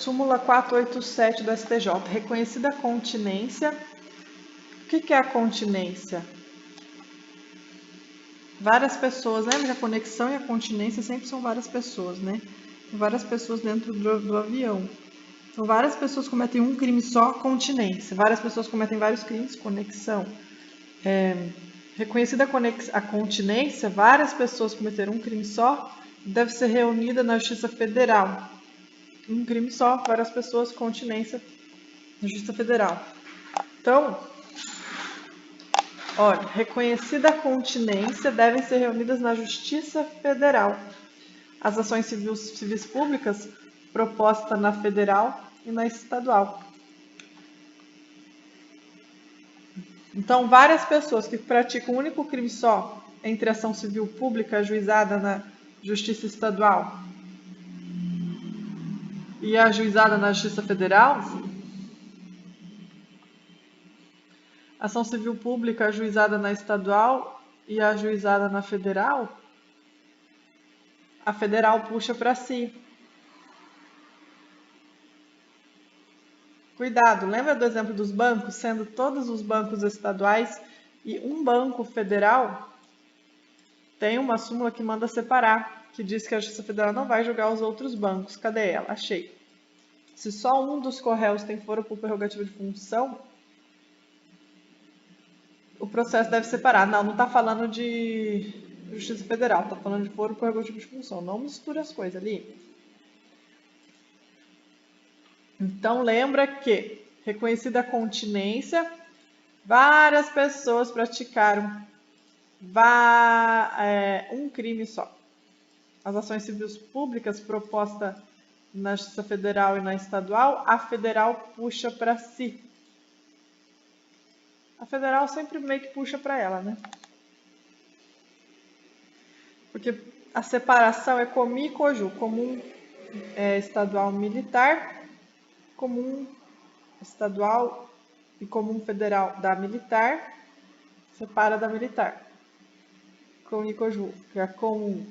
Súmula 487 do STJ. Reconhecida a continência. O que é a continência? Várias pessoas, lembra que a conexão e a continência sempre são várias pessoas, né? Tem várias pessoas dentro do avião. Então, várias pessoas cometem um crime só, continência. Várias pessoas cometem vários crimes, conexão. Reconhecida a continência, várias pessoas cometeram um crime só, deve ser reunida na Justiça Federal. Um crime só, várias pessoas, continência, na Justiça Federal. Então, olha, reconhecida a continência, devem ser reunidas na Justiça Federal. As ações civis públicas propostas na federal e na estadual. Então, várias pessoas que praticam um único crime só entre ação civil pública ajuizada na Justiça Estadual e ajuizada na Justiça Federal, ação civil pública ajuizada na estadual e ajuizada na federal, a federal puxa para si. Cuidado, lembra do exemplo dos bancos, sendo todos os bancos estaduais e um banco federal? Tem uma súmula que manda separar, que diz que a Justiça Federal não vai julgar os outros bancos. Cadê ela? Achei. Se só um dos corréus tem foro por prerrogativa de função, o processo deve separar. Não está falando de Justiça Federal, está falando de foro por prerrogativa de função. Não mistura as coisas ali. Então, lembra que, reconhecida a continência, várias pessoas praticaram um crime só. As ações civis públicas propostas na Justiça Federal e na estadual, a federal puxa para si. A federal sempre meio que puxa para ela, né? Porque a separação é comi e coju, comum estadual militar, comum estadual e comum federal da militar, separa da militar. Comum e coju, que é a comum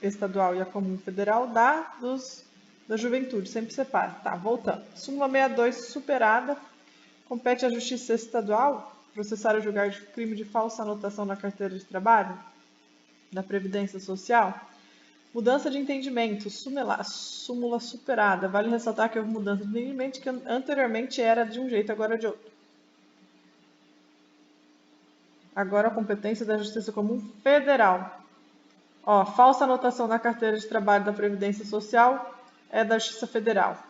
estadual e a comum federal da juventude, sempre separa. Tá, voltando. Súmula 62 superada. Compete à Justiça Estadual processar ou julgar de crime de falsa anotação na carteira de trabalho da Previdência Social. Mudança de entendimento, súmula superada. Vale ressaltar que houve mudança de entendimento que anteriormente era de um jeito, agora é de outro. Agora a competência da Justiça Comum Federal. Ó, falsa anotação na carteira de trabalho da Previdência Social é da Justiça Federal.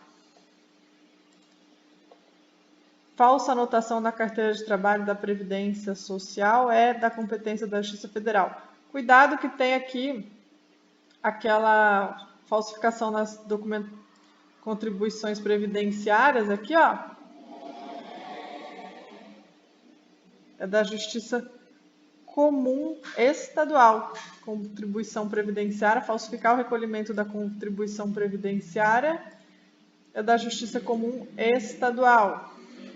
Falsa anotação na carteira de trabalho da Previdência Social é da competência da Justiça Federal. Cuidado que tem aqui aquela falsificação nas contribuições previdenciárias, aqui, ó. É da Justiça Comum Estadual. Contribuição previdenciária, falsificar o recolhimento da contribuição previdenciária é da Justiça Comum Estadual.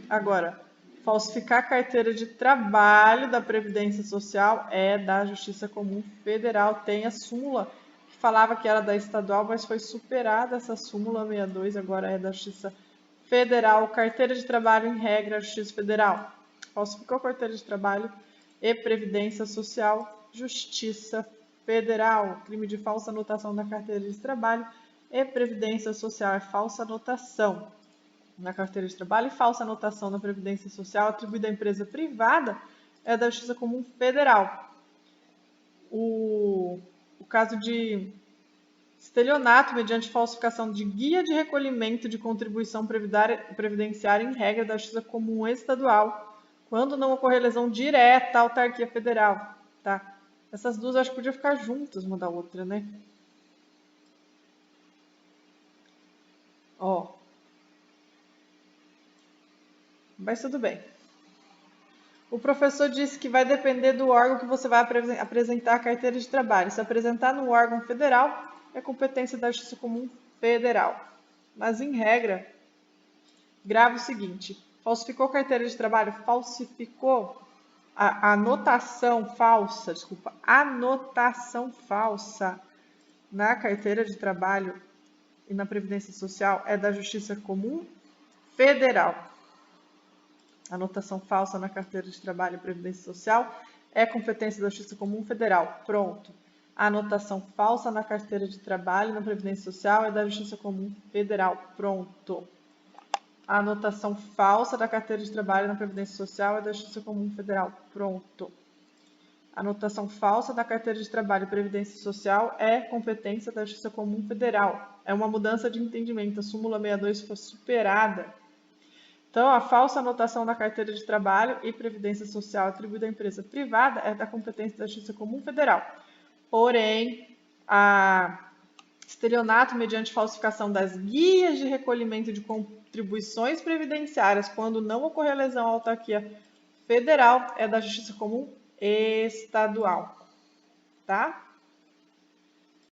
Agora, falsificar a carteira de trabalho da Previdência Social é da Justiça Comum Federal. Tem a súmula que falava que era da estadual, mas foi superada essa súmula 62, agora é da Justiça Federal. Carteira de trabalho em regra, Justiça Federal. Falsificou a carteira de trabalho e Previdência Social, Justiça Federal. Crime de falsa anotação na carteira de trabalho e Previdência Social é falsa anotação na carteira de trabalho e falsa anotação na Previdência Social atribuída à empresa privada é da Justiça Comum Federal. O caso de estelionato mediante falsificação de guia de recolhimento de contribuição previdenciária em regra da Justiça Comum Estadual, quando não ocorrer lesão direta à autarquia federal. Tá? Essas duas acho que podiam ficar juntas uma da outra, né? Ó. Mas tudo bem. O professor disse que vai depender do órgão que você vai apresentar a carteira de trabalho. Se apresentar no órgão federal, é competência da Justiça Comum Federal. Mas, em regra, grave o seguinte: falsificou carteira de trabalho, falsificou a anotação falsa, anotação falsa na carteira de trabalho e na Previdência Social é da Justiça Comum Federal. Anotação falsa na carteira de trabalho e Previdência Social é competência da Justiça Comum Federal. Pronto. A anotação falsa na carteira de trabalho e na Previdência Social é da Justiça Comum Federal. Pronto. A anotação falsa da carteira de trabalho na Previdência Social é da Justiça Comum Federal. Pronto. A anotação falsa da carteira de trabalho e Previdência Social é competência da Justiça Comum Federal. É uma mudança de entendimento. A súmula 62 foi superada. Então, a falsa anotação da carteira de trabalho e Previdência Social atribuída à empresa privada é da competência da Justiça Comum Federal. Porém, a estelionato mediante falsificação das guias de recolhimento de contribuições previdenciárias, quando não ocorrer lesão à autarquia federal, é da Justiça Comum Estadual, tá?